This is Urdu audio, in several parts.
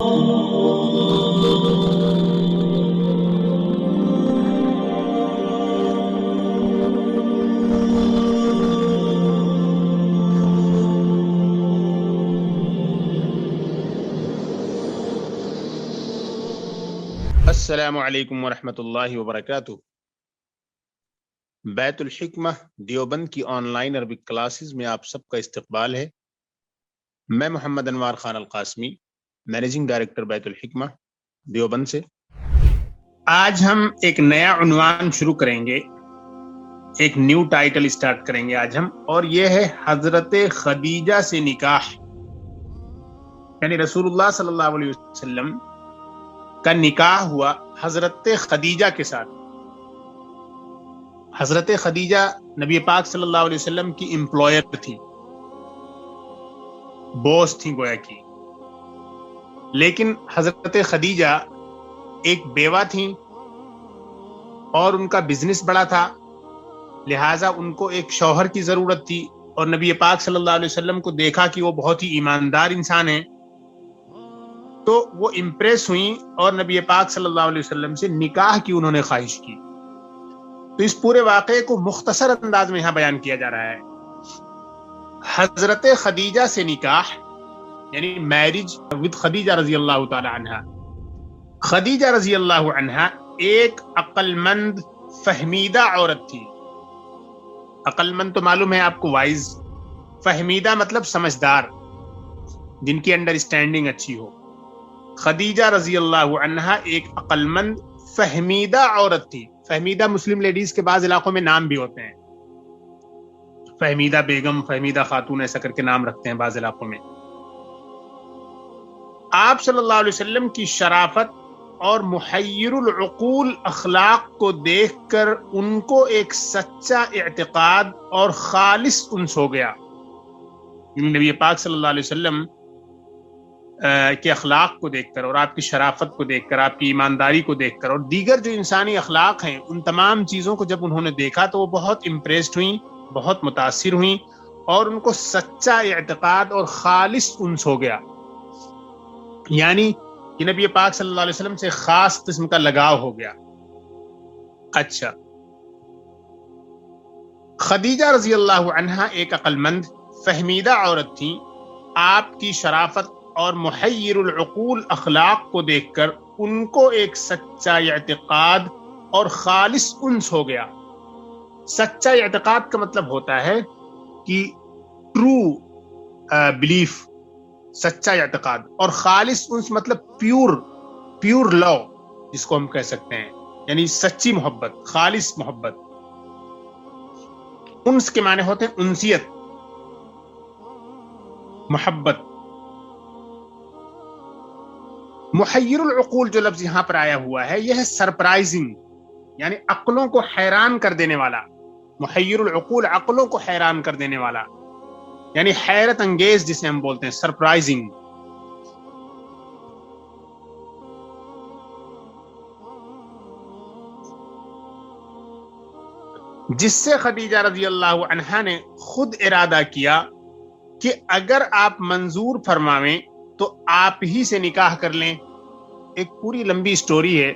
السلام علیکم ورحمۃ اللہ وبرکاتہ۔ بیت الحکمہ دیوبند کی آن لائن عربک کلاسز میں آپ سب کا استقبال ہے۔ میں محمد انوار خان القاسمی، مینیجنگ ڈائریکٹر بیت الحکمہ دیوبند سے۔ آج ہم ایک نیا عنوان شروع کریں گے، ایک نیو ٹائٹل سٹارٹ کریں گے آج ہم، اور یہ ہے حضرت خدیجہ سے نکاح، یعنی رسول اللہ صلی اللہ علیہ وسلم کا نکاح ہوا حضرت خدیجہ کے ساتھ۔ حضرت خدیجہ نبی پاک صلی اللہ علیہ وسلم کی امپلائر تھی، باس تھی گویا کی، لیکن حضرت خدیجہ ایک بیوہ تھیں اور ان کا بزنس بڑا تھا، لہٰذا ان کو ایک شوہر کی ضرورت تھی، اور نبی پاک صلی اللہ علیہ وسلم کو دیکھا کہ وہ بہت ہی ایماندار انسان ہیں، تو وہ امپریس ہوئیں اور نبی پاک صلی اللہ علیہ وسلم سے نکاح کی انہوں نے خواہش کی۔ تو اس پورے واقعے کو مختصر انداز میں یہاں بیان کیا جا رہا ہے۔ حضرت خدیجہ سے نکاح یعنی میرج ود خدیجہ رضی اللہ تعالی عنہ۔ خدیجہ رضی اللہ عنہ ایک عقل مند فہمیدہ عورت تھی۔ عقل مند تو معلوم ہے آپ کو، وائز، فہمیدہ مطلب سمجھدار، جن کی انڈرسٹینڈنگ اچھی ہو۔ خدیجہ رضی اللہ عنہا ایک عقل مند فہمیدہ عورت تھی۔ فہمیدہ مسلم لیڈیز کے بعض علاقوں میں نام بھی ہوتے ہیں، فہمیدہ بیگم، فہمیدہ خاتون، ایسا کر کے نام رکھتے ہیں بعض علاقوں میں۔ آپ صلی اللہ علیہ وسلم کی شرافت اور محیر العقول اخلاق کو دیکھ کر ان کو ایک سچا اعتقاد اور خالص انس ہو گیا۔ نبی پاک صلی اللہ علیہ وسلم کے اخلاق کو دیکھ کر اور آپ کی شرافت کو دیکھ کر، آپ کی ایمانداری کو دیکھ کر، اور دیگر جو انسانی اخلاق ہیں، ان تمام چیزوں کو جب انہوں نے دیکھا تو وہ بہت امپریسڈ ہوئیں، بہت متاثر ہوئیں، اور ان کو سچا اعتقاد اور خالص انس ہو گیا، یعنی کہ نبی پاک صلی اللہ علیہ وسلم سے خاص قسم کا لگاؤ ہو گیا۔ اچھا، خدیجہ رضی اللہ عنہا ایک عقل مند فہمیدہ عورت تھی۔ آپ کی شرافت اور محیر العقول اخلاق کو دیکھ کر ان کو ایک سچا اعتقاد اور خالص انس ہو گیا۔ سچا اعتقاد کا مطلب ہوتا ہے کہ ٹرو بلیف، سچا اعتقاد، اور خالص انس مطلب پیور لو، جس کو ہم کہہ سکتے ہیں، یعنی سچی محبت، خالص محبت۔ انس کے معنی ہوتے ہیں انسیت، محبت۔ محیر العقول جو لفظ یہاں پر آیا ہوا ہے، یہ ہے سرپرائزنگ، یعنی عقلوں کو حیران کر دینے والا۔ محیر العقول عقلوں کو حیران کر دینے والا، یعنی حیرت انگیز جسے ہم بولتے ہیں، سرپرائزنگ۔ جس سے خدیجہ رضی اللہ عنہا نے خود ارادہ کیا کہ اگر آپ منظور فرماویں تو آپ ہی سے نکاح کر لیں۔ ایک پوری لمبی سٹوری ہے،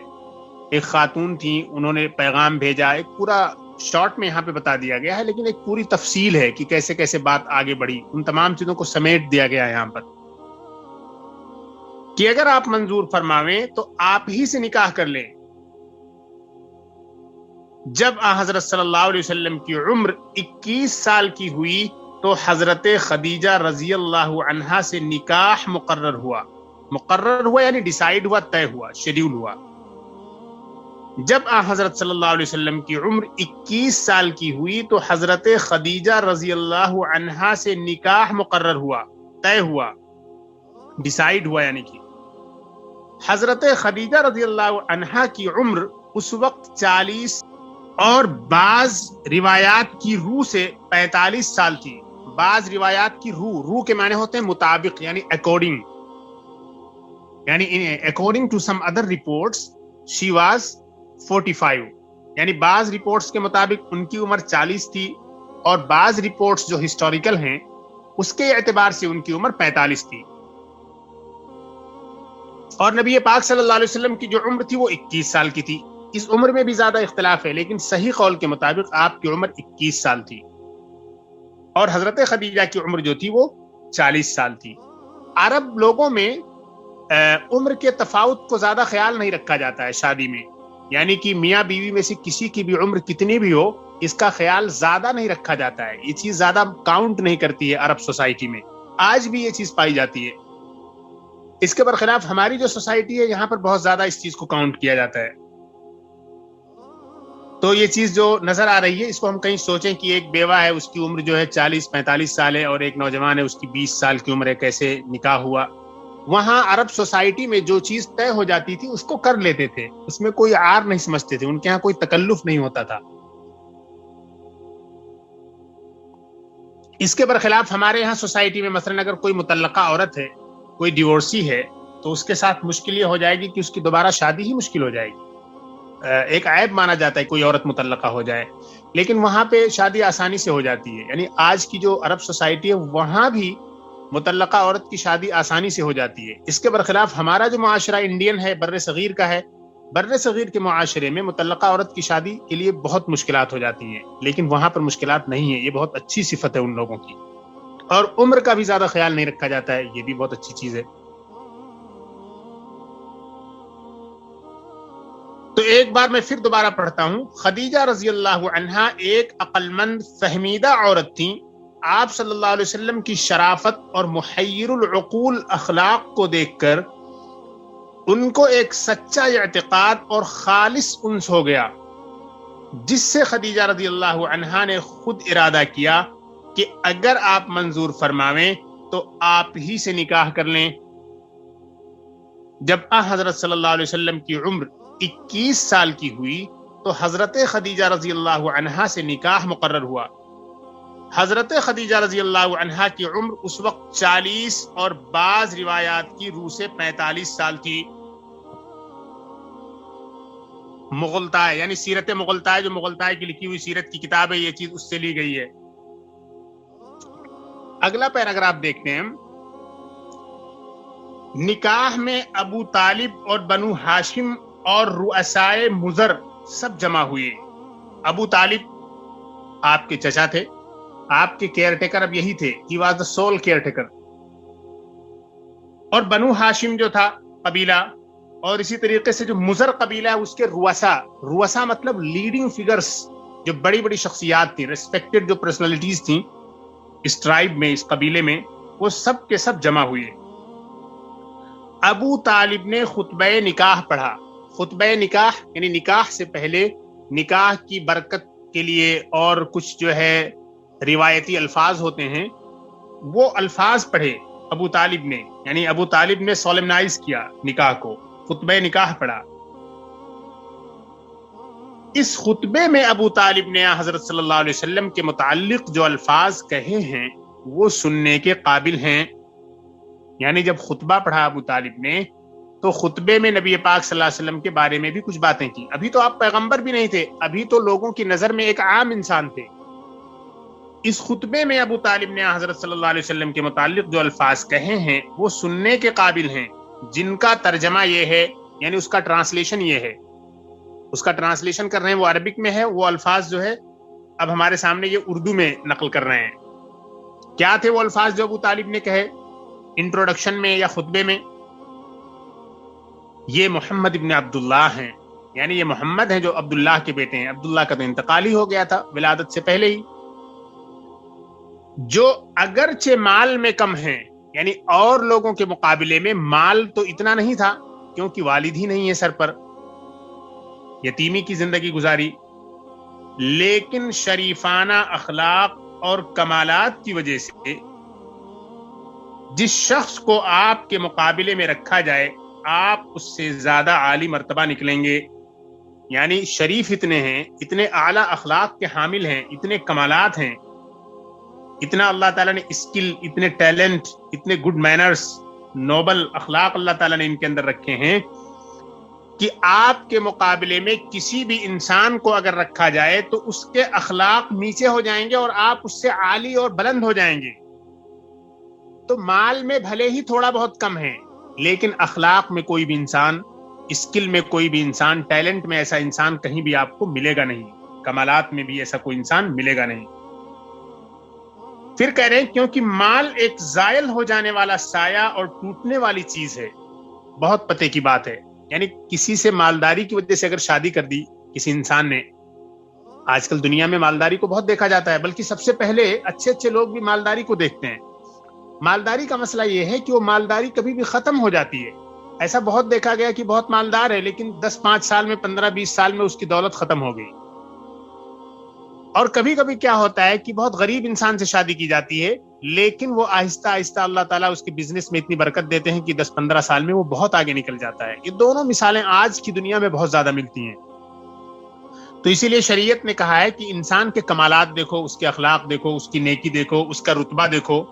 ایک خاتون تھی، انہوں نے پیغام بھیجا، ایک پورا شارٹ میں یہاں پہ بتا دیا گیا ہے، لیکن ایک پوری تفصیل ہے کہ کیسے کیسے بات آگے بڑھی، ان تمام چیزوں کو سمیٹ دیا گیا ہے یہاں پر، کہ اگر آپ منظور فرماویں تو آپ ہی سے نکاح کر لیں۔ جب حضرت صلی اللہ علیہ وسلم کی عمر 21 سال کی ہوئی تو حضرت خدیجہ رضی اللہ عنہا سے نکاح مقرر ہوا یعنی ڈیسائیڈ ہوا، طے ہوا، شیڈیول ہوا۔ جب حضرت صلی اللہ علیہ وسلم کی عمر 21 سال کی ہوئی تو حضرت خدیجہ رضی اللہ عنہا سے نکاح مقرر ہوا، طے ہوا، ڈیسائیڈ ہوا، یعنی کہ حضرت خدیجہ رضی اللہ عنہا کی عمر اس وقت 40 اور بعض روایات کی روح سے 45 سال تھی۔ بعض روایات کی روح کے معنی ہوتے ہیں مطابق، یعنی اکارڈنگ، یعنی according to some other reports she was 45، یعنی بعض رپورٹس کے مطابق ان کی عمر 40 تھی، اور بعض رپورٹس جو ہسٹوریکل ہیں اس کے اعتبار سے ان کی عمر 45 تھی۔ اور نبی پاک صلی اللہ علیہ وسلم کی جو عمر تھی وہ 21 سال کی تھی. اس عمر میں بھی زیادہ اختلاف ہے، لیکن صحیح قول کے مطابق آپ کی عمر 21 سال تھی، اور حضرت خدیجہ کی عمر جو تھی وہ 40 سال تھی. عرب لوگوں میں عمر کے تفاوت کو زیادہ خیال نہیں رکھا جاتا ہے شادی میں، یعنی کہ میاں بیوی میں سے کسی کی بھی عمر کتنی بھی ہو، اس کا خیال زیادہ نہیں رکھا جاتا ہے. یہ چیز زیادہ کاؤنٹ نہیں کرتی ہے عرب سوسائٹی میں، آج بھی یہ چیز پائی جاتی ہے. اس کے برخلاف ہماری جو سوسائٹی ہے یہاں پر بہت زیادہ اس چیز کو کاؤنٹ کیا جاتا ہے. تو یہ چیز جو نظر آ رہی ہے، اس کو ہم کہیں سوچیں کہ ایک بیوہ ہے، اس کی عمر جو ہے 40-45 سال ہے، اور ایک نوجوان ہے، اس کی 20 سال کی عمر ہے، کیسے نکاح ہوا. وہاں عرب سوسائٹی میں جو چیز طے ہو جاتی تھی اس کو کر لیتے تھے، اس میں کوئی عار نہیں سمجھتے تھے، ان کے ہاں کوئی تکلف نہیں ہوتا تھا. اس کے برخلاف ہمارے یہاں سوسائٹی میں مثلا اگر کوئی مطلقہ عورت ہے، کوئی ڈیورسی ہے، تو اس کے ساتھ مشکل یہ ہو جائے گی کہ اس کی دوبارہ شادی ہی مشکل ہو جائے گی. ایک عیب مانا جاتا ہے کوئی عورت مطلقہ ہو جائے، لیکن وہاں پہ شادی آسانی سے ہو جاتی ہے. یعنی آج کی جو عرب سوسائٹی ہے وہاں بھی مطلقہ عورت کی شادی آسانی سے ہو جاتی ہے. اس کے برخلاف ہمارا جو معاشرہ انڈین ہے، بر صغیر کا ہے، بر صغیر کے معاشرے میں مطلقہ عورت کی شادی کے لیے بہت مشکلات ہو جاتی ہیں، لیکن وہاں پر مشکلات نہیں ہیں. یہ بہت اچھی صفت ہے ان لوگوں کی. اور عمر کا بھی زیادہ خیال نہیں رکھا جاتا ہے، یہ بھی بہت اچھی چیز ہے. تو ایک بار میں پھر دوبارہ پڑھتا ہوں. خدیجہ رضی اللہ عنہا ایک عقل مند فہمیدہ عورت تھیں. آپ صلی اللہ علیہ وسلم کی شرافت اور محیر العقول اخلاق کو دیکھ کر ان کو ایک سچا اعتقاد اور خالص انس ہو گیا، جس سے خدیجہ رضی اللہ عنہا نے خود ارادہ کیا کہ اگر آپ منظور فرماویں تو آپ ہی سے نکاح کر لیں. جب حضرت صلی اللہ علیہ وسلم کی عمر 21 سال کی ہوئی تو حضرت خدیجہ رضی اللہ عنہا سے نکاح مقرر ہوا. حضرت خدیجہ رضی اللہ عنہا کی عمر اس وقت 40 اور بعض روایات کی روح سے 45 سال تھی. مغلطائے یعنی سیرت مغلطائے، جو مغلطائے کی لکھی ہوئی سیرت کی کتاب ہے، یہ چیز اس سے لی گئی ہے. اگلا پیراگراف دیکھتے ہیں. نکاح میں ابو طالب اور بنو ہاشم اور رؤسائے مضر سب جمع ہوئے. ابو طالب آپ کے چچا تھے، آپ کے کیئر ٹیکر اب یہی تھے، he was the civil care taker. اور بنو ہاشم جو تھا قبیلہ، اور اسی طریقے سے جو مضر قبیلہ ہے اس کے رؤسا مطلب لیڈنگ فگرز، جو بڑی بڑی شخصیات تھیں، ریسپیکٹڈ جو پرسنالٹیز تھیں اس ٹرائب میں، اس قبیلے میں، وہ سب کے سب جمع ہوئے. ابو طالب نے خطبہ نکاح پڑھا. خطبہ نکاح یعنی نکاح سے پہلے نکاح کی برکت کے لیے اور کچھ جو ہے روایتی الفاظ ہوتے ہیں، وہ الفاظ پڑھے ابو طالب نے. یعنی ابو طالب نے سولمنائز کیا نکاح کو، خطبہ نکاح پڑھا. اس خطبے میں ابو طالب نے حضرت صلی اللہ علیہ وسلم کے متعلق جو الفاظ کہے ہیں وہ سننے کے قابل ہیں. یعنی جب خطبہ پڑھا ابو طالب نے تو خطبے میں نبی پاک صلی اللہ علیہ وسلم کے بارے میں بھی کچھ باتیں کی. ابھی تو آپ پیغمبر بھی نہیں تھے، ابھی تو لوگوں کی نظر میں ایک عام انسان تھے. اس خطبے میں ابو طالب نے حضرت صلی اللہ علیہ وسلم کے متعلق جو الفاظ کہے ہیں وہ سننے کے قابل ہیں، جن کا ترجمہ یہ ہے، یعنی اس کا ٹرانسلیشن یہ ہے. اس کا ٹرانسلیشن کر رہے ہیں، وہ عربک میں ہے. وہ الفاظ جو ہے اب ہمارے سامنے یہ اردو میں نقل کر رہے ہیں. کیا تھے وہ الفاظ جو ابو طالب نے کہے انٹروڈکشن میں یا خطبے میں؟ یہ محمد ابن عبداللہ ہیں، یعنی یہ محمد ہیں جو عبداللہ کے بیٹے ہیں. عبداللہ کا تو انتقال ہی ہو گیا تھا ولادت سے پہلے ہی. جو اگرچہ مال میں کم ہیں، یعنی اور لوگوں کے مقابلے میں مال تو اتنا نہیں تھا کیونکہ والد ہی نہیں ہے سر پر، یتیمی کی زندگی گزاری، لیکن شریفانہ اخلاق اور کمالات کی وجہ سے جس شخص کو آپ کے مقابلے میں رکھا جائے آپ اس سے زیادہ عالی مرتبہ نکلیں گے. یعنی شریف اتنے ہیں، اتنے اعلیٰ اخلاق کے حامل ہیں، اتنے کمالات ہیں، اتنا اللہ تعالیٰ نے اسکل، اتنے ٹیلنٹ، اتنے گڈ مینرز، نوبل اخلاق اللہ تعالیٰ نے ان کے اندر رکھے ہیں کہ آپ کے مقابلے میں کسی بھی انسان کو اگر رکھا جائے تو اس کے اخلاق نیچے ہو جائیں گے اور آپ اس سے عالی اور بلند ہو جائیں گے. تو مال میں بھلے ہی تھوڑا بہت کم ہے لیکن اخلاق میں کوئی بھی انسان، اسکل میں کوئی بھی انسان، ٹیلنٹ میں ایسا انسان کہیں بھی آپ کو ملے گا نہیں، کمالات میں بھی ایسا کوئی انسان ملے گا نہیں۔ پھر کہہ رہے ہیں کیونکہ مال ایک زائل ہو جانے والا سایہ اور ٹوٹنے والی چیز ہے۔ بہت پتے کی بات ہے، یعنی کسی سے مالداری کی وجہ سے اگر شادی کر دی کسی انسان نے، آج کل دنیا میں مالداری کو بہت دیکھا جاتا ہے، بلکہ سب سے پہلے اچھے لوگ بھی مالداری کو دیکھتے ہیں۔ مالداری کا مسئلہ یہ ہے کہ وہ مالداری کبھی بھی ختم ہو جاتی ہے۔ ایسا بہت دیکھا گیا کہ بہت مالدار ہے لیکن 10-5 سال میں، 15-20 سال میں اس کی دولت ختم ہو گئی۔ اور کبھی کبھی کیا ہوتا ہے کہ بہت غریب انسان سے شادی کی جاتی ہے لیکن وہ آہستہ آہستہ اللہ تعالیٰ اس کے بزنس میں اتنی برکت دیتے ہیں کہ 10-15 سال میں وہ بہت آگے نکل جاتا ہے۔ یہ دونوں مثالیں آج کی دنیا میں بہت زیادہ ملتی ہیں۔ تو اسی لیے شریعت نے کہا ہے کہ انسان کے کمالات دیکھو، اس کے اخلاق دیکھو، اس کی نیکی دیکھو، اس کا رتبہ دیکھو۔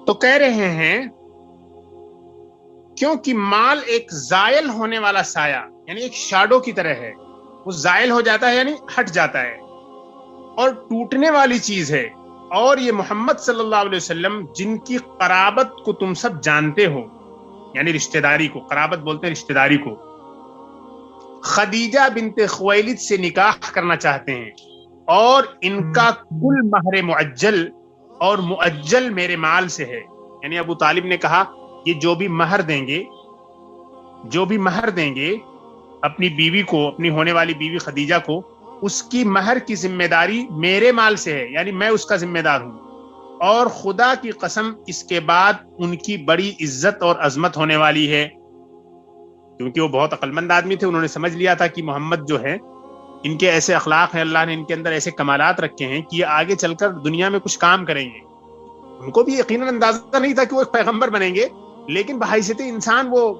تو کہہ رہے ہیں کیونکہ مال ایک زائل ہونے والا سایہ، یعنی ایک شاڈو کی طرح ہے، وہ زائل ہو جاتا ہے یعنی ہٹ جاتا ہے، اور ٹوٹنے والی چیز ہے۔ اور یہ محمد صلی اللہ علیہ وسلم جن کی قرابت کو تم سب جانتے ہو، یعنی رشتہ داری کو، قرابت بولتے ہیں رشتہ داری کو، خدیجہ بنت خویلد سے نکاح کرنا چاہتے ہیں، اور ان کا کل مہر معجل، اور معجل میرے مال سے ہے۔ یعنی ابو طالب نے کہا یہ جو بھی مہر دیں گے اپنی بیوی کو، اپنی ہونے والی بیوی خدیجہ کو، اس کی مہر کی ذمہ داری میرے مال سے ہے، یعنی میں اس کا ذمہ دار ہوں۔ اور خدا کی قسم اس کے بعد ان کی بڑی عزت اور عظمت ہونے والی ہے، کیونکہ وہ بہت عقل مند آدمی تھے۔ انہوں نے سمجھ لیا تھا کہ محمد جو ہے، ان کے ایسے اخلاق ہیں، اللہ نے ان کے اندر ایسے کمالات رکھے ہیں کہ یہ آگے چل کر دنیا میں کچھ کام کریں گے۔ ان کو بھی یقیناً اندازہ نہیں تھا کہ وہ ایک پیغمبر بنیں گے، لیکن بحیثیت انسان وہ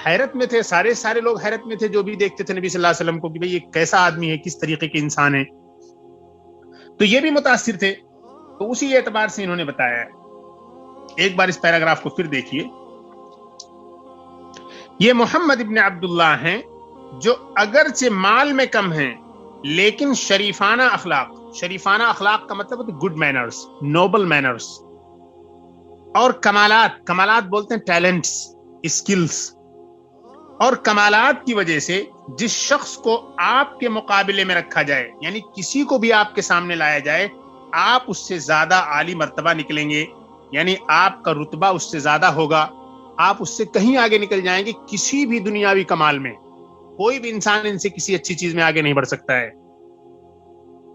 حیرت میں تھے، سارے لوگ حیرت میں تھے جو بھی دیکھتے تھے نبی صلی اللہ علیہ وسلم کو کہ بھئی یہ کیسا آدمی ہے، کس طریقے کے انسان ہے۔ تو یہ بھی متاثر تھے، تو اسی اعتبار سے انہوں نے بتایا ہے۔ ایک بار اس پیراگراف کو پھر دیکھیے۔ یہ محمد ابن عبداللہ ہیں جو اگرچہ مال میں کم ہیں لیکن شریفانہ اخلاق کا مطلب ہے گڈ مینرز، نوبل مینرز، اور کمالات بولتے ہیں ٹیلنٹس، اسکلز، اور کمالات کی وجہ سے جس شخص کو آپ کے مقابلے میں رکھا جائے، یعنی کسی کو بھی آپ کے سامنے لایا جائے، آپ اس سے زیادہ عالی مرتبہ نکلیں گے، یعنی آپ کا رتبہ اس سے زیادہ ہوگا، آپ اس سے کہیں آگے نکل جائیں گے۔ کسی بھی دنیاوی کمال میں کوئی بھی انسان ان سے کسی اچھی چیز میں آگے نہیں بڑھ سکتا ہے۔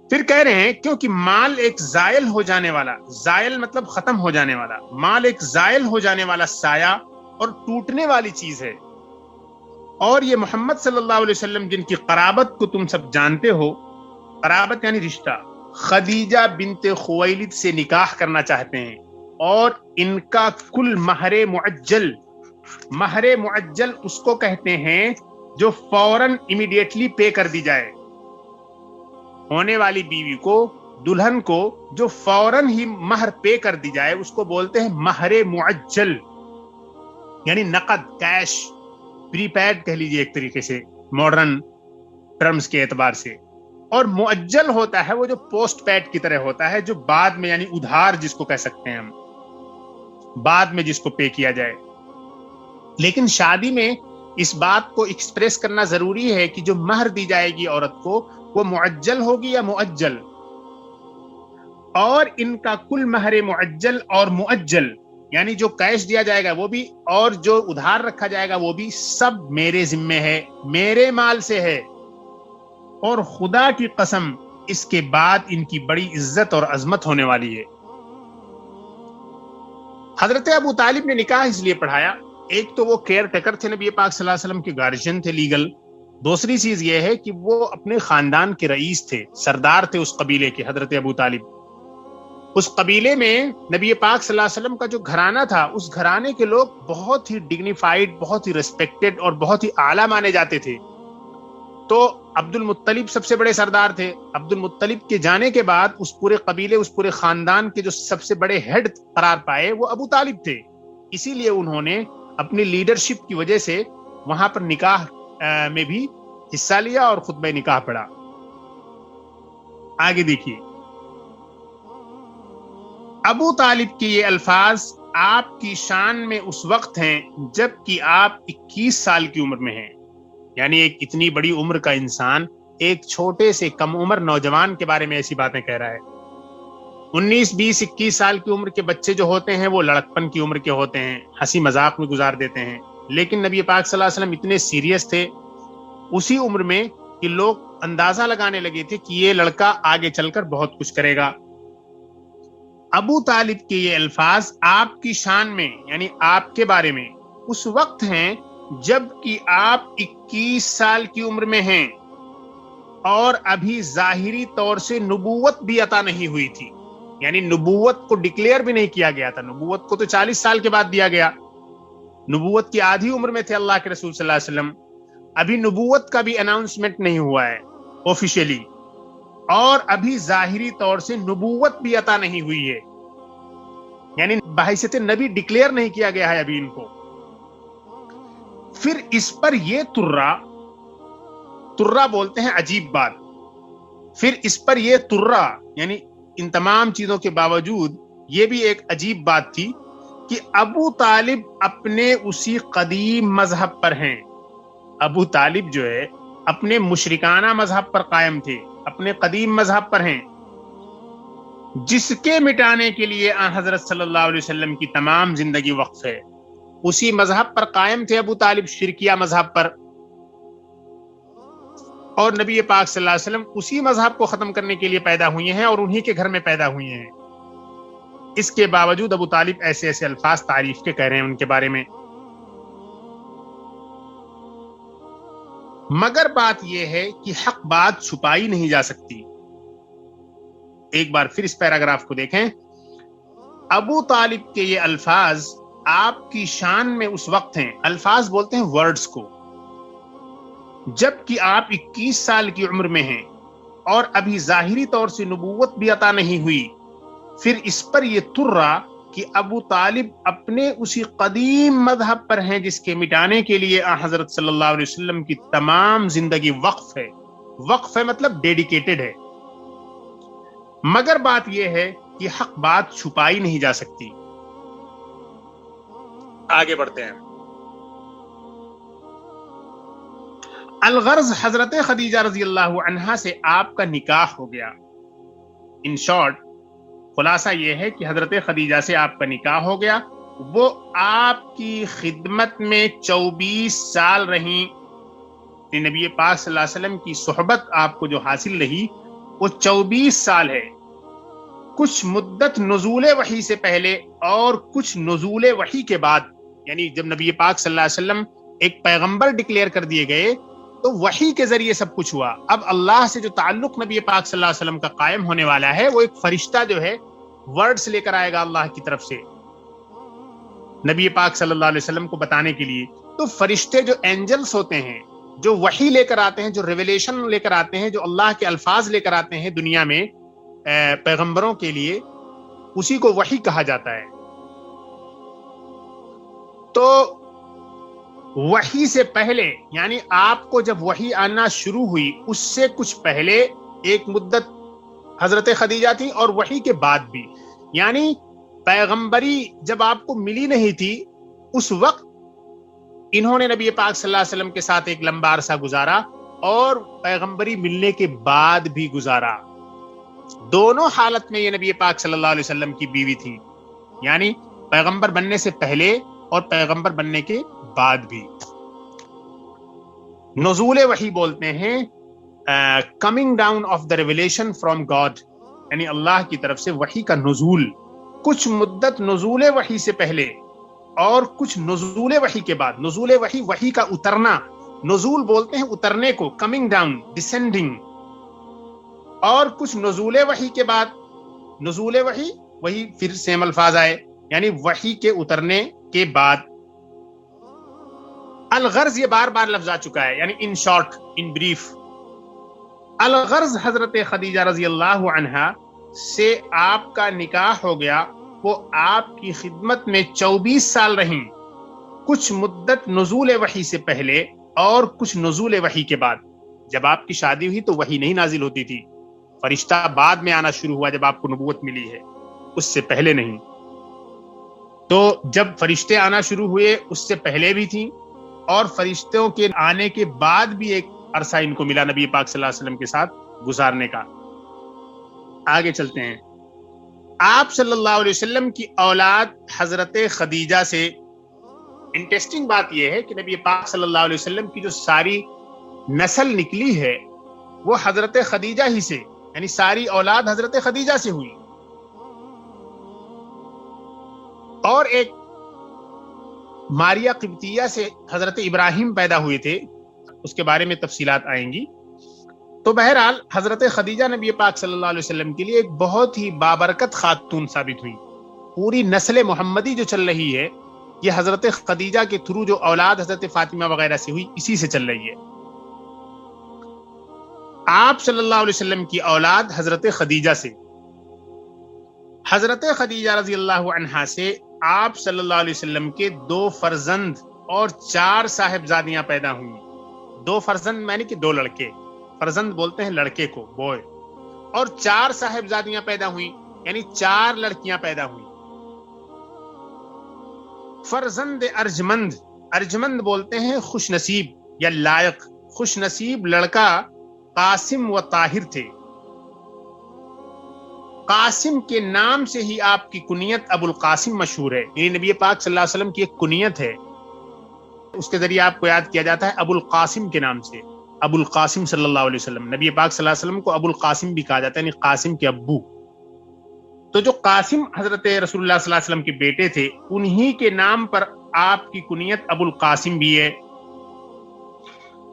پھر کہہ رہے ہیں کیونکہ مال ایک زائل ہو جانے والا، زائل مطلب ختم ہو جانے والا، مال ایک زائل ہو جانے والا سایہ اور ٹوٹنے والی چیز ہے، اور یہ محمد صلی اللہ علیہ وسلم جن کی قرابت کو تم سب جانتے ہو، قرابت یعنی رشتہ، خدیجہ بنت خویلد سے نکاح کرنا چاہتے ہیں، اور ان کا کل مہر معجل اس کو کہتے ہیں جو فوراً امیڈیٹلی پے کر دی جائے، ہونے والی بیوی کو، دلہن کو جو فوراً ہی مہر پے کر دی جائے اس کو بولتے ہیں مہر معجل، یعنی نقد، کیش، پری پیڈ کہہ لیجیے ایک طریقے سے ماڈرن ٹرمز کے اعتبار سے۔ اور معجل ہوتا ہے وہ جو پوسٹ پیڈ کی طرح ہوتا ہے، جو بعد میں، یعنی ادھار جس کو کہہ سکتے ہیں ہم، بعد میں جس کو پے کیا جائے۔ لیکن شادی میں اس بات کو ایکسپریس کرنا ضروری ہے کہ جو مہر دی جائے گی عورت کو وہ معجل ہوگی یا مؤجل، اور ان کا کل مہر معجل اور مؤجل، یعنی جو کیش دیا جائے گا وہ بھی، اور جو ادھار رکھا جائے گا وہ بھی، سب میرے ذمے ہے، میرے مال سے ہے، اور خدا کی قسم اس کے بعد ان کی بڑی عزت اور عظمت ہونے والی ہے۔ حضرت ابو طالب نے نکاح اس لیے پڑھایا، ایک تو وہ کیئر ٹیکر تھے نبی پاک صلی اللہ علیہ وسلم کے، گارجین تھے لیگل، دوسری چیز یہ ہے کہ وہ اپنے خاندان کے رئیس تھے، سردار تھے اس قبیلے کے، حضرت ابو طالب۔ اس قبیلے میں نبی پاک صلی اللہ علیہ وسلم کا جو گھرانہ تھا، اس گھرانے کے لوگ بہت ہی ڈگنیفائڈ، بہت ہی ریسپیکٹڈ اور بہت ہی اعلیٰ مانے جاتے تھے۔ تو عبد المطلب سب سے بڑے سردار تھے۔ عبد المطلب کے جانے کے بعد اس پورے قبیلے، اس پورے خاندان کے جو سب سے بڑے ہیڈ قرار پائے وہ ابو طالب تھے، اسی لیے انہوں نے اپنی لیڈرشپ کی وجہ سے وہاں پر نکاح میں بھی حصہ لیا اور خطبہ نکاح پڑھا۔ آگے دیکھیے، ابو طالب کے یہ الفاظ آپ کی شان میں اس وقت ہیں جب کہ آپ 21 سال کی عمر میں ہیں. یعنی ایک اتنی بڑی عمر کا انسان ایک چھوٹے سے کم عمر نوجوان کے بارے میں ایسی باتیں کہہ رہا ہے. 19 20 21 سال کی عمر کے بچے جو ہوتے ہیں وہ لڑکپن کی عمر کے ہوتے ہیں, ہنسی مذاق میں گزار دیتے ہیں. لیکن نبی پاک صلی اللہ علیہ وسلم اتنے سیریس تھے اسی عمر میں کہ لوگ اندازہ لگانے لگے تھے کہ یہ لڑکا آگے چل کر بہت کچھ کرے گا. ابو طالب کے یہ الفاظ آپ کی شان میں یعنی آپ کے بارے میں اس وقت ہیں جب کہ آپ 21 سال کی عمر میں ہیں اور ابھی ظاہری طور سے نبوت بھی عطا نہیں ہوئی تھی. یعنی نبوت کو ڈکلیئر بھی نہیں کیا گیا تھا. نبوت کو تو 40 سال کے بعد دیا گیا. نبوت کی آدھی عمر میں تھے اللہ کے رسول صلی اللہ علیہ وسلم. ابھی نبوت کا بھی اناؤنسمنٹ نہیں ہوا ہے آفیشیلی, اور ابھی ظاہری طور سے نبوت بھی عطا نہیں ہوئی ہے. یعنی بحیثیت نبی ڈکلیئر نہیں کیا گیا ہے ابھی ان کو. پھر اس پر یہ ترا بولتے ہیں عجیب بات. پھر اس پر یہ ترا یعنی ان تمام چیزوں کے باوجود یہ بھی ایک عجیب بات تھی کہ ابو طالب اپنے اسی قدیم مذہب پر ہیں. ابو طالب جو ہے اپنے مشرکانہ مذہب پر قائم تھے, اپنے قدیم مذہب پر ہیں, جس کے مٹانے کے لیے آن حضرت صلی اللہ علیہ وسلم کی تمام زندگی وقف ہے. اسی مذہب پر قائم تھے ابو طالب, شرکیہ مذہب پر, اور نبی پاک صلی اللہ علیہ وسلم اسی مذہب کو ختم کرنے کے لیے پیدا ہوئے ہیں اور انہی کے گھر میں پیدا ہوئے ہیں. اس کے باوجود ابو طالب ایسے ایسے الفاظ تعریف کے کہہ رہے ہیں ان کے بارے میں. مگر بات یہ ہے کہ حق بات چھپائی نہیں جا سکتی. ایک بار پھر اس پیراگراف کو دیکھیں. ابو طالب کے یہ الفاظ آپ کی شان میں اس وقت ہیں, الفاظ بولتے ہیں ورڈز کو, جب کہ آپ 21 سال کی عمر میں ہیں اور ابھی ظاہری طور سے نبوت بھی عطا نہیں ہوئی. پھر اس پر یہ ترا کہ ابو طالب اپنے اسی قدیم مذہب پر ہیں جس کے مٹانے کے لیے حضرت صلی اللہ علیہ وسلم کی تمام زندگی وقف ہے. وقف ہے مطلب ڈیڈیکیٹڈ ہے. مگر بات یہ ہے کہ حق بات چھپائی نہیں جا سکتی. آگے بڑھتے ہیں. الغرض حضرت خدیجہ رضی اللہ عنہا سے آپ کا نکاح ہو گیا. ان شارٹ خلاصہ یہ ہے کہ حضرت خدیجہ سے آپ کا نکاح ہو گیا. وہ آپ کی خدمت میں 24 سال رہیں. نبی پاک صلی اللہ علیہ وسلم کی صحبت آپ کو جو حاصل رہی وہ 24 سال ہے. کچھ مدت نزول وحی سے پہلے اور کچھ نزول وحی کے بعد. یعنی جب نبی پاک صلی اللہ علیہ وسلم ایک پیغمبر ڈکلیئر کر دیے گئے تو وحی کے ذریعے سب کچھ ہوا. اب اللہ سے جو تعلق نبی پاک صلی اللہ علیہ وسلم کا قائم ہونے والا ہے وہ ایک فرشتہ جو ہے ورڈز لے کر آئے گا اللہ کی طرف سے نبی پاک صلی اللہ علیہ وسلم کو بتانے کے لیے. تو فرشتے جو اینجلز ہوتے ہیں, جو وحی لے کر آتے ہیں, جو ریویلیشن لے کر آتے ہیں, جو اللہ کے الفاظ لے کر آتے ہیں دنیا میں پیغمبروں کے لیے, اسی کو وحی کہا جاتا ہے. تو وحی سے پہلے یعنی آپ کو جب وحی آنا شروع ہوئی اس سے کچھ پہلے ایک مدت حضرت خدیجہ تھی, اور وحی کے بعد بھی. یعنی پیغمبری جب آپ کو ملی نہیں تھی اس وقت انہوں نے نبی پاک صلی اللہ علیہ وسلم کے ساتھ ایک لمبا عرصہ گزارا, اور پیغمبری ملنے کے بعد بھی گزارا. دونوں حالت میں یہ نبی پاک صلی اللہ علیہ وسلم کی بیوی تھی. یعنی پیغمبر بننے سے پہلے اور پیغمبر بننے کے بعد بھی. نزول وحی بولتے ہیں coming down of the revelation from God, یعنی اللہ کی طرف سے وحی کا نزول. کچھ مدت نزول وحی سے پہلے اور کچھ نزول وحی کے بعد. نزول وحی وحی کا اترنا, نزول بولتے ہیں اترنے کو, کمنگ ڈاؤن, ڈسینڈنگ. اور کچھ نزول وحی کے بعد. نزول وحی وہی پھر سیم الفاظ آئے, یعنی وحی کے اترنے کے بعد. الغرض یہ بار بار لفظ آ چکا ہے, یعنی ان شارٹ, ان بریف. الغرض حضرت خدیجہ رضی اللہ عنہا سے آپ کا نکاح ہو گیا. وہ آپ کی خدمت میں 24 سال رہیں, کچھ مدت نزول وحی سے پہلے اور کچھ نزول وحی کے بعد. جب آپ کی شادی ہوئی تو وحی نہیں نازل ہوتی تھی, فرشتہ بعد میں آنا شروع ہوا جب آپ کو نبوت ملی ہے, اس سے پہلے نہیں. تو جب فرشتے آنا شروع ہوئے اس سے پہلے بھی تھیں، اور فرشتوں کے آنے کے بعد بھی ایک عرصہ ان کو ملا نبی پاک صلی اللہ علیہ وسلم کے ساتھ گزارنے کا۔ آگے چلتے ہیں۔ آپ صلی اللہ علیہ وسلم کی اولاد حضرت خدیجہ سے، انٹرسٹنگ بات یہ ہے کہ نبی پاک صلی اللہ علیہ وسلم کی جو ساری نسل نکلی ہے وہ حضرت خدیجہ ہی سے، یعنی ساری اولاد حضرت خدیجہ سے ہوئی۔ اور ایک ماریہ قبطیہ سے حضرت ابراہیم پیدا ہوئے تھے، اس کے بارے میں تفصیلات آئیں گی۔ تو بہرحال حضرت خدیجہ نبی پاک صلی اللہ علیہ وسلم کے لیے ایک بہت ہی بابرکت خاتون ثابت ہوئی۔ پوری نسل محمدی جو چل رہی ہے یہ حضرت خدیجہ کے تھرو جو اولاد حضرت فاطمہ وغیرہ سے ہوئی اسی سے چل رہی ہے۔ آپ صلی اللہ علیہ وسلم کی اولاد حضرت خدیجہ سے، حضرت خدیجہ رضی اللہ عنہا سے آپ صلی اللہ علیہ وسلم کے 2 فرزند اور 4 صاحبزادیاں پیدا ہوئیں۔ 2 فرزند یعنی کہ 2 لڑکے، فرزند بولتے ہیں لڑکے کو، بوائے، اور 4 صاحبزادیاں پیدا ہوئیں، یعنی 4 لڑکیاں پیدا ہوئیں۔ فرزند ارجمند، ارجمند بولتے ہیں خوش نصیب یا لائق، خوش نصیب لڑکا قاسم و طاہر تھے۔ قاسم کے نام سے ہی آپ کی کنیت ابو القاسم مشہور ہے، یعنی نبی پاک صلی اللہ علیہ وسلم کی ایک کنیت ہے، اس کے ذریعے آپ کو یاد کیا جاتا ہے ابو القاسم کے نام سے، ابو القاسم صلی اللہ علیہ وسلم۔ نبی پاک صلی اللہ علیہ وسلم کو ابو القاسم بھی کہا جاتا ہے، یعنی قاسم کے ابو۔ تو جو قاسم حضرت رسول اللہ صلی اللہ علیہ وسلم کے بیٹے تھے انہی کے نام پر آپ کی کنیت ابو القاسم بھی ہے۔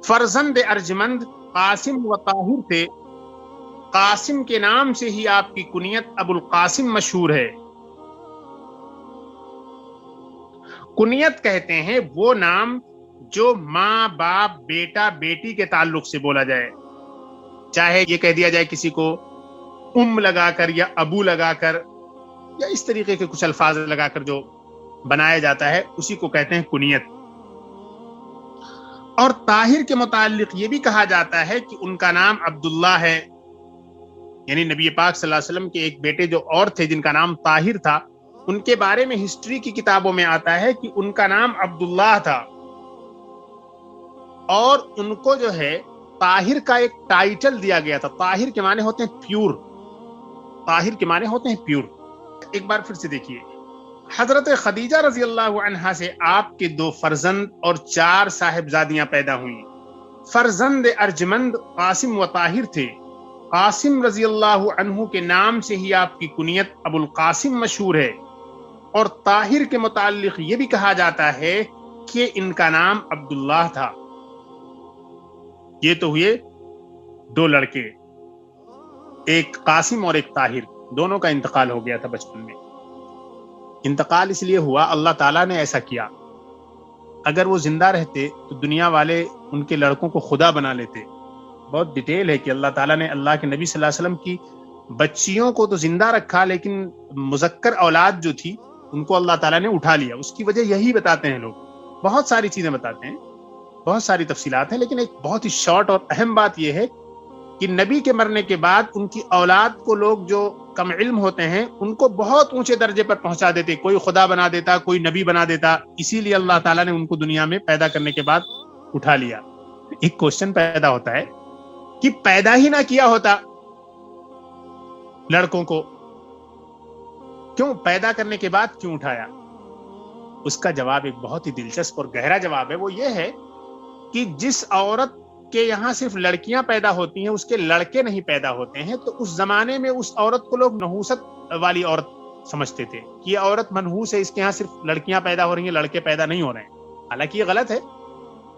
فرزند ارجمند قاسم و طاہر تھے، قاسم کے نام سے ہی آپ کی کنیت ابو القاسم مشہور ہے۔ کنیت کہتے ہیں وہ نام جو ماں باپ بیٹا بیٹی کے تعلق سے بولا جائے، چاہے یہ کہہ دیا جائے کسی کو لگا کر یا ابو لگا کر یا اس طریقے کے کچھ الفاظ لگا کر جو بنایا جاتا ہے اسی کو کہتے ہیں کنیت۔ اور طاہر کے متعلق یہ بھی کہا جاتا ہے کہ ان کا نام عبداللہ ہے، یعنی نبی پاک صلی اللہ علیہ وسلم کے ایک بیٹے جو اور تھے جن کا نام طاہر تھا، ان کے بارے میں ہسٹری کی کتابوں میں آتا ہے کہ ان کا نام عبداللہ تھا، اور ان کو جو ہے طاہر کا ایک ٹائٹل دیا گیا تھا۔ طاہر کے معنی ہوتے ہیں پیور، طاہر کے معنی ہوتے ہیں پیور۔ ایک بار پھر سے دیکھیے، حضرت خدیجہ رضی اللہ عنہا سے آپ کے 2 فرزند اور 4 صاحبزادیاں پیدا ہوئیں۔ فرزند ارجمند قاسم و طاہر تھے، قاسم رضی اللہ عنہ کے نام سے ہی آپ کی کنیت ابو القاسم مشہور ہے، اور طاہر کے متعلق یہ بھی کہا جاتا ہے کہ ان کا نام عبداللہ تھا۔ یہ تو ہوئے 2 لڑکے، ایک قاسم اور ایک طاہر، دونوں کا انتقال ہو گیا تھا بچپن میں۔ انتقال اس لیے ہوا، اللہ تعالیٰ نے ایسا کیا۔ اگر وہ زندہ رہتے تو دنیا والے ان کے لڑکوں کو خدا بنا لیتے۔ بہت ڈیٹیل ہے کہ اللہ تعالیٰ نے اللہ کے نبی صلی اللہ علیہ وسلم کی بچیوں کو تو زندہ رکھا، لیکن مذکر اولاد جو تھی ان کو اللہ تعالیٰ نے اٹھا لیا۔ اس کی وجہ یہی بتاتے ہیں لوگ، بہت ساری چیزیں بتاتے ہیں، بہت ساری تفصیلات ہیں، لیکن ایک بہت ہی شارٹ اور اہم بات یہ ہے کہ نبی کے مرنے کے بعد ان کی اولاد کو لوگ جو کم علم ہوتے ہیں ان کو بہت اونچے درجے پر پہنچا دیتے، کوئی خدا بنا دیتا، کوئی نبی بنا دیتا۔ اسی لیے اللہ تعالیٰ نے ان کو دنیا میں پیدا کرنے کے بعد اٹھا لیا۔ ایک کوشچن پیدا ہوتا ہے کہ پیدا ہی نہ کیا ہوتا لڑکوں کو، کیوں پیدا کرنے کے بعد کیوں اٹھایا؟ اس کا جواب ایک بہت ہی دلچسپ اور گہرا جواب ہے، وہ یہ ہے کہ جس عورت کہ یہاں صرف لڑکیاں پیدا ہوتی ہیں، اس کے لڑکے نہیں پیدا ہوتے ہیں، تو اس زمانے میں اس عورت کو لوگ نحوست والی عورت سمجھتے تھے کہ یہ عورت منحوس ہے، اس کے یہاں صرف لڑکیاں پیدا ہو رہی ہیں، لڑکے پیدا نہیں ہو رہے ہیں۔ حالانکہ یہ غلط ہے،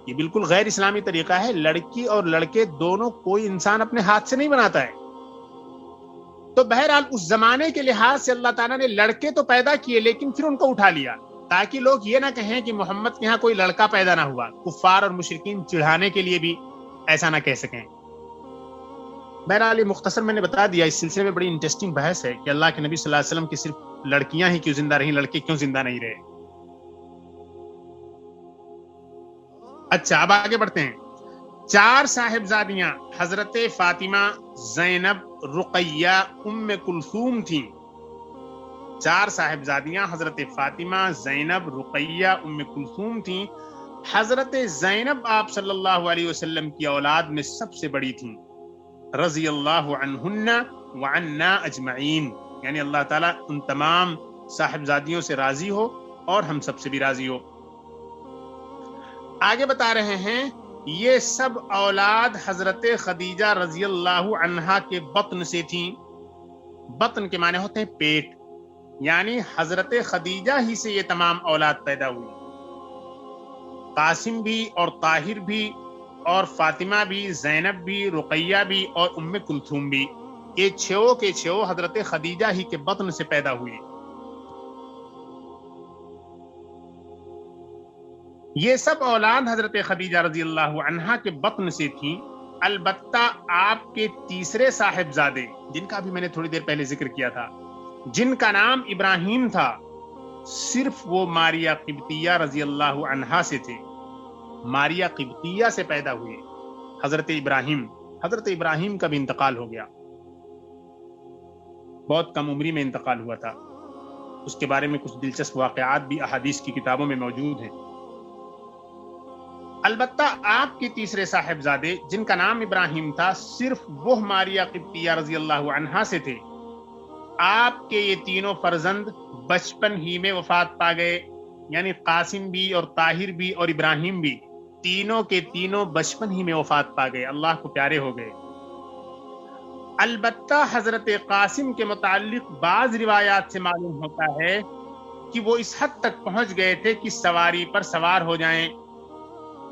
یہ بالکل غیر اسلامی طریقہ ہے۔ لڑکی اور لڑکے دونوں کوئی انسان اپنے ہاتھ سے نہیں بناتا ہے۔ تو بہرحال اس زمانے کے لحاظ سے اللہ تعالیٰ نے لڑکے تو پیدا کیے لیکن پھر ان کو اٹھا لیا، تاکہ لوگ یہ نہ کہیں کہ محمد کے یہاں کوئی لڑکا پیدا نہ ہوا، کفار اور مشرکین چڑھانے کے لیے بھی ایسا نہ کہہ سکیں۔ بہرحال یہ مختصر میں نے بتا دیا۔ اس سلسلے میں بڑی انٹرسٹنگ بحث ہے کہ اللہ کے نبی صلی اللہ علیہ وسلم کی صرف لڑکیاں ہی کیوں زندہ رہیں، لڑکے کیوں زندہ نہیں رہے۔ اچھا، اب آگے بڑھتے ہیں۔ 4 صاحبزادیاں حضرت فاطمہ، زینب، رقیہ، ام کلثوم تھیں۔ 4 صاحبزادیاں حضرت فاطمہ، زینب، رقیہ، ام کلثوم تھیں۔ حضرت زینب آپ صلی اللہ علیہ وسلم کی اولاد میں سب سے بڑی تھیں، رضی اللہ عنہن وعنا اجمعین، یعنی اللہ تعالیٰ ان تمام صاحبزادیوں سے راضی ہو اور ہم سب سے بھی راضی ہو۔ آگے بتا رہے ہیں یہ سب اولاد حضرت خدیجہ رضی اللہ عنہا کے بطن سے تھیں۔ بطن کے معنی ہوتے ہیں پیٹ، یعنی حضرت خدیجہ ہی سے یہ تمام اولاد پیدا ہوئی۔ قاسم بھی اور طاہر بھی اور فاطمہ بھی، زینب بھی، رقیہ بھی اور ام کلثوم بھی، یہ چھو کے چھو حضرت خدیجہ ہی کے بطن سے پیدا ہوئی۔ یہ سب اولاد حضرت خدیجہ رضی اللہ عنہا کے بطن سے تھیں، البتہ آپ کے تیسرے صاحبزادے، جن کا بھی میں نے تھوڑی دیر پہلے ذکر کیا تھا، جن کا نام ابراہیم تھا، صرف وہ ماریہ قبطیہ رضی اللہ عنہا سے تھے۔ ماریہ قبطیہ سے پیدا ہوئے حضرت ابراہیم۔ حضرت ابراہیم کا بھی انتقال ہو گیا، بہت کم عمری میں انتقال ہوا تھا۔ اس کے بارے میں کچھ دلچسپ واقعات بھی احادیث کی کتابوں میں موجود ہیں۔ البتہ آپ کے تیسرے صاحبزادے جن کا نام ابراہیم تھا، صرف وہ ماریہ قبطیہ رضی اللہ عنہا سے تھے۔ آپ کے یہ تینوں فرزند بچپن ہی میں وفات پا گئے، یعنی قاسم بھی اور طاہر بھی اور ابراہیم بھی، تینوں کے تینوں بچپن ہی میں وفات پا گئے، اللہ کو پیارے ہو گئے۔ البتہ حضرت قاسم کے متعلق بعض روایات سے معلوم ہوتا ہے کہ وہ اس حد تک پہنچ گئے تھے کہ سواری پر سوار ہو جائیں،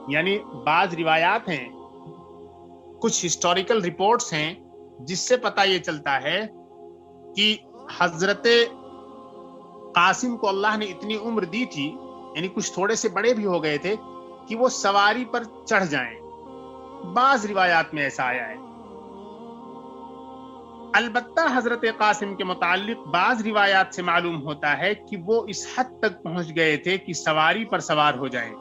یعنی بعض روایات ہیں، کچھ ہسٹوریکل رپورٹس ہیں جس سے پتہ یہ چلتا ہے کہ حضرت قاسم کو اللہ نے اتنی عمر دی تھی، یعنی کچھ تھوڑے سے بڑے بھی ہو گئے تھے، کہ وہ سواری پر چڑھ جائیں۔ بعض روایات میں ایسا آیا ہے۔ البتہ حضرت قاسم کے متعلق بعض روایات سے معلوم ہوتا ہے کہ وہ اس حد تک پہنچ گئے تھے کہ سواری پر سوار ہو جائیں۔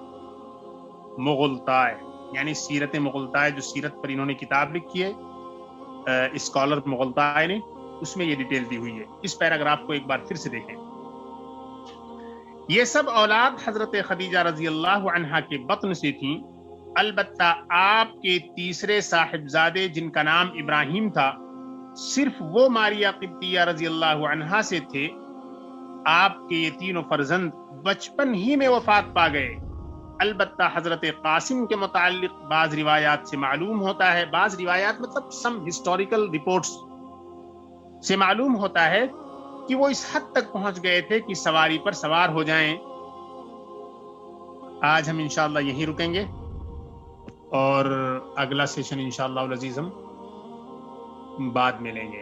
مغلطائے، یعنی سیرت مغلطائے، جو سیرت پر انہوں نے کتاب لکھی ہے اسکالر مغلطائے نے، اس میں یہ ڈیٹیل دی ہوئی ہے۔ اس پیراگراف کو ایک بار پھر سے دیکھیں۔ یہ سب اولاد حضرت خدیجہ رضی اللہ عنہا کے بطن سے تھیں، البتہ آپ کے تیسرے صاحبزادے جن کا نام ابراہیم تھا، صرف وہ ماریہ قبطیہ رضی اللہ عنہا سے تھے۔ آپ کے یہ تینوں فرزند بچپن ہی میں وفات پا گئے۔ البتہ حضرت قاسم کے متعلق بعض روایات سے معلوم ہوتا ہے، بعض روایات مطلب سم ہسٹوریکل رپورٹس سے معلوم ہوتا ہے کہ وہ اس حد تک پہنچ گئے تھے کہ سواری پر سوار ہو جائیں۔ آج ہم انشاءاللہ یہیں رکیں گے اور اگلا سیشن انشاءاللہ العزیز ہم بعد میں لیں گے۔